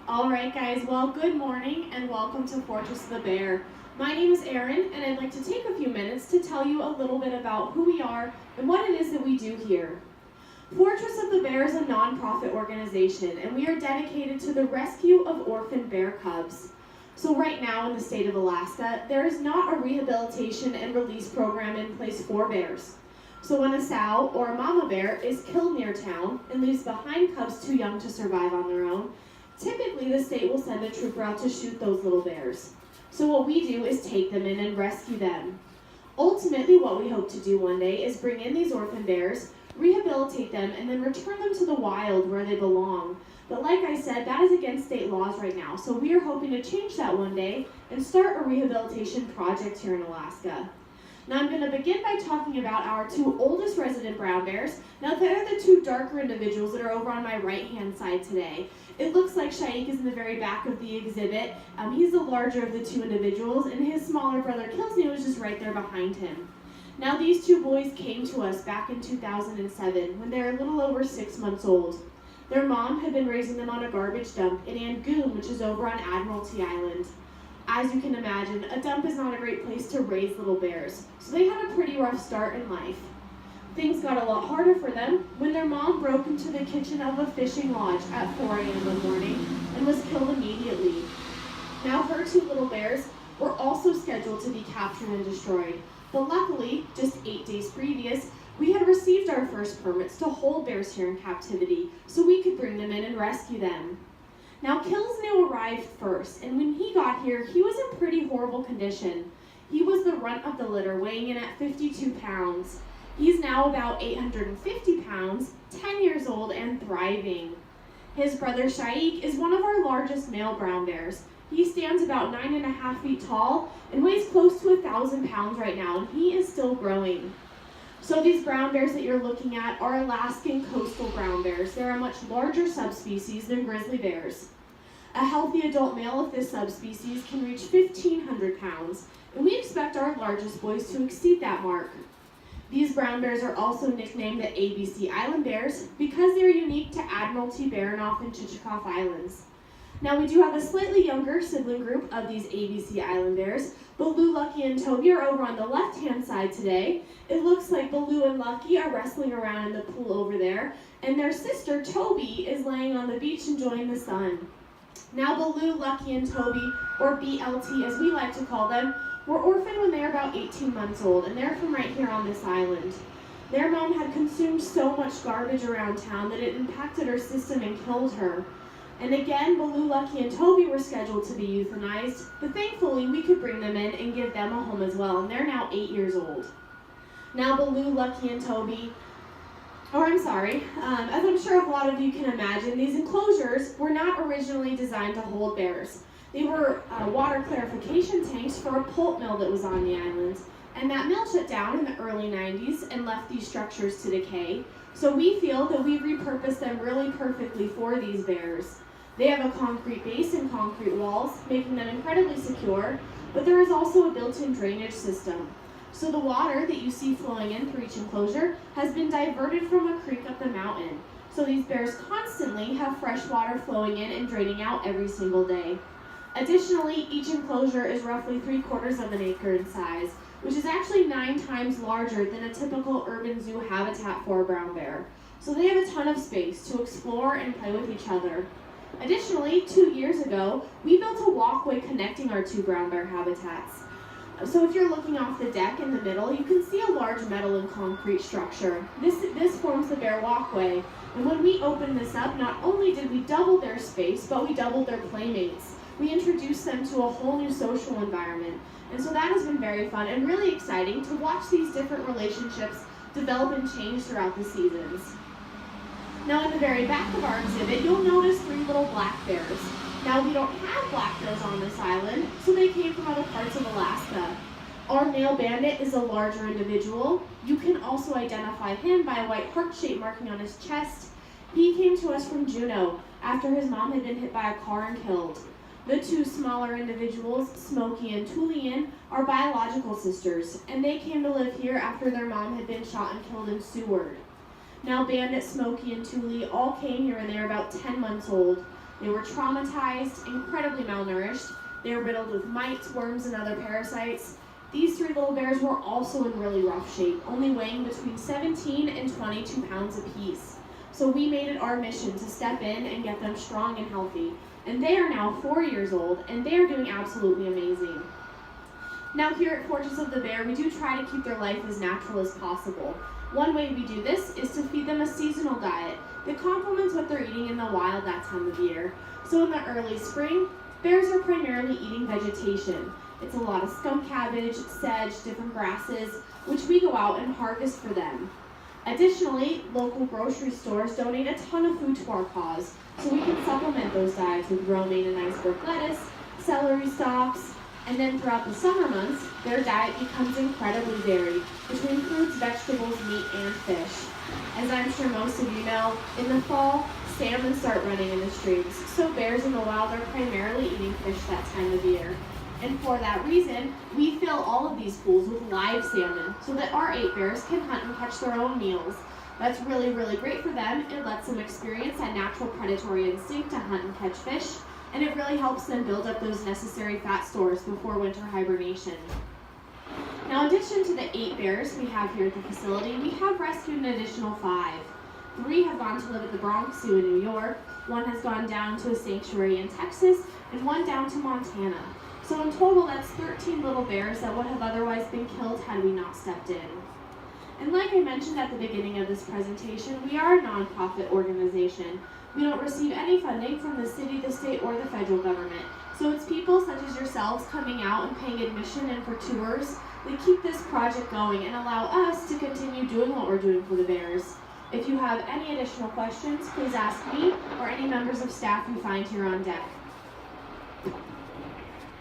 All right, guys, well, good morning and welcome to Fortress of the Bear. My name is Erin, and I'd like to take a few minutes to tell you a little bit about who we are and what it is that we do here. Fortress of the Bear is a nonprofit organization, and we are dedicated to the rescue of orphaned bear cubs. So right now in the state of Alaska, there is not a rehabilitation and release program in place for bears. So when a sow or a mama bear is killed near town and leaves behind cubs too young to survive on their own, typically the state will send a trooper out to shoot those little bears. So what we do is take them in and rescue them. Ultimately, what we hope to do one day is bring in these orphan bears, rehabilitate them, and then return them to the wild where they belong. But like I said, that is against state laws right now, so we are hoping to change that one day and start a rehabilitation project here in Alaska. Now I'm going to begin by talking about our two oldest resident brown bears. Now they're the two darker individuals that are over on my right-hand side today. It looks like Shaik is in the very back of the exhibit. He's the larger of the two individuals, and his smaller brother Kilsney was just right there behind him. Now these two boys came to us back in 2007 when they were a little over 6 months old. Their mom had been raising them on a garbage dump in Angoon, which is over on Admiralty Island. As you can imagine, a dump is not a great place to raise little bears, so they had a pretty rough start in life. Things got a lot harder for them when their mom broke into the kitchen of a fishing lodge at 4 a.m. one morning and was killed immediately. Now her two little bears were also scheduled to be captured and destroyed, but luckily, just 8 days previous, we had received our first permits to hold bears here in captivity so we could bring them in and rescue them. Now Kilsney arrived first, and when he got here, he was in pretty horrible condition. He was the runt of the litter, weighing in at 52 pounds. He's now about 850 pounds, 10 years old, and thriving. His brother Shaik is one of our largest male brown bears. He stands about 9.5 feet tall and weighs close to 1,000 pounds right now, and he is still growing. So these brown bears that you're looking at are Alaskan coastal brown bears. They're a much larger subspecies than grizzly bears. A healthy adult male of this subspecies can reach 1,500 pounds, and we expect our largest boys to exceed that mark. These brown bears are also nicknamed the ABC Island Bears because they're unique to Admiralty, Baranof, and Chichikov Islands. Now we do have a slightly younger sibling group of these ABC Island Bears. Baloo, Lucky, and Toby are over on the left-hand side today. It looks like Baloo and Lucky are wrestling around in the pool over there, and their sister Toby is laying on the beach enjoying the sun. Now Baloo, Lucky, and Toby, or BLT as we like to call them, were orphaned when they were about 18 months old, and they're from right here on this island. Their mom had consumed so much garbage around town that it impacted her system and killed her. And again, Baloo, Lucky, and Toby were scheduled to be euthanized, but thankfully we could bring them in and give them a home as well, and they're now 8 years old. Now Baloo, Lucky, and Toby, as I'm sure a lot of you can imagine, these enclosures were not originally designed to hold bears. They were water clarification tanks for a pulp mill that was on the island, and that mill shut down in the early 90s and left these structures to decay. So we feel that we've repurposed them really perfectly for these bears. They have a concrete base and concrete walls, making them incredibly secure, but there is also a built-in drainage system. So the water that you see flowing in through each enclosure has been diverted from a creek up the mountain. So these bears constantly have fresh water flowing in and draining out every single day. Additionally, each enclosure is roughly 3/4 of an acre in size, which is actually 9 times larger than a typical urban zoo habitat for a brown bear. So they have a ton of space to explore and play with each other. Additionally, 2 years ago, we built a walkway connecting our two brown bear habitats. So if you're looking off the deck in the middle, you can see a large metal and concrete structure. This forms the bear walkway. And when we opened this up, not only did we double their space, but we doubled their playmates. We introduced them to a whole new social environment. And so that has been very fun and really exciting to watch these different relationships develop and change throughout the seasons. Now in the very back of our exhibit, you'll notice 3 little black bears. Now we don't have black bears on this island, so they came from other parts of Alaska. Our male bandit is a larger individual. You can also identify him by a white heart-shaped marking on his chest. He came to us from Juneau after his mom had been hit by a car and killed. The 2 smaller individuals, Smokey and Tulian, are biological sisters, and they came to live here after their mom had been shot and killed in Seward. Now Bandit, Smokey, and Tuli all came here when they were about 10 months old. They were traumatized, incredibly malnourished. They were riddled with mites, worms, and other parasites. These 3 little bears were also in really rough shape, only weighing between 17 and 22 pounds apiece. So we made it our mission to step in and get them strong and healthy. And they are now 4 years old, and they are doing absolutely amazing. Now here at Fortress of the Bear, we do try to keep their life as natural as possible. One way we do this is to feed them a seasonal diet that complements what they're eating in the wild that time of year. So in the early spring, bears are primarily eating vegetation. It's a lot of skunk cabbage, sedge, different grasses, which we go out and harvest for them. Additionally, local grocery stores donate a ton of food to our cause, so we can supplement those diets with romaine and iceberg lettuce, celery stalks, and then throughout the summer months, their diet becomes incredibly varied between fruits, vegetables, meat, and fish. As I'm sure most of you know, in the fall, salmon start running in the streams, so bears in the wild are primarily eating fish that time of year. And for that reason, we fill all of these pools with live salmon so that our 8 bears can hunt and catch their own meals. That's really, really great for them. It lets them experience that natural predatory instinct to hunt and catch fish, and it really helps them build up those necessary fat stores before winter hibernation. Now, in addition to the 8 bears we have here at the facility, we have rescued an additional 5. 3 have gone to live at the Bronx Zoo in New York, 1 has gone down to a sanctuary in Texas, and 1 down to Montana. So in total, that's 13 little bears that would have otherwise been killed had we not stepped in. And like I mentioned at the beginning of this presentation, we are a nonprofit organization. We don't receive any funding from the city, the state, or the federal government. So it's people such as yourselves coming out and paying admission and for tours that keep this project going and allow us to continue doing what we're doing for the bears. If you have any additional questions, please ask me or any members of staff you find here on deck.